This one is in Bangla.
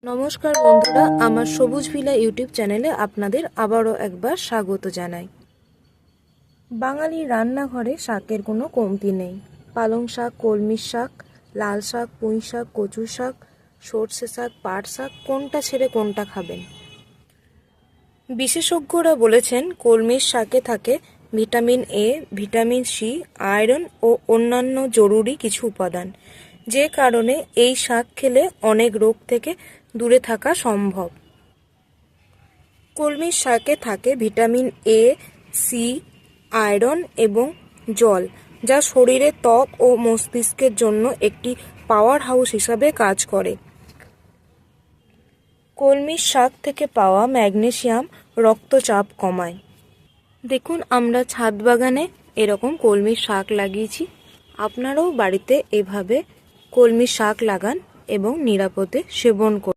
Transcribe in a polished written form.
নমস্কার বন্ধুরা, আমার সবুজ ভিলা ইউটিউব চ্যানেলে আপনাদের আবারও একবার স্বাগত জানাই। বাঙালি রান্নাঘরে শাকের কোনো কমতি নেই। পালং শাক, কলমির শাক, লাল শাক, পুঁই শাক, কচু শাক, সর্ষে শাক, পাট শাক, কোনটা ছেড়ে কোনটা খাবেন। বিশেষজ্ঞরা বলেছেন কলমির শাকে থাকে vitamin A, vitamin C, iron ও অন্যান্য জরুরি কিছু উপাদান, যে কারণে এই শাক খেলে অনেক রোগ থেকে দূরে থাকা সম্ভব। কলমির শাকে থাকে ভিটামিন এ, সি, আয়রন এবং জল, যা শরীরে ত্বক ও মস্তিষ্কের জন্য একটি পাওয়ার হাউস হিসাবে কাজ করে। কলমির শাক থেকে পাওয়া ম্যাগনেসিয়াম রক্তচাপ কমায়। দেখুন, আমরা ছাদ বাগানে এরকম কলমির শাক লাগিয়েছি। আপনারাও বাড়িতে এভাবে কলমির শাক লাগান এবং নিরাপদে সেবন করুন।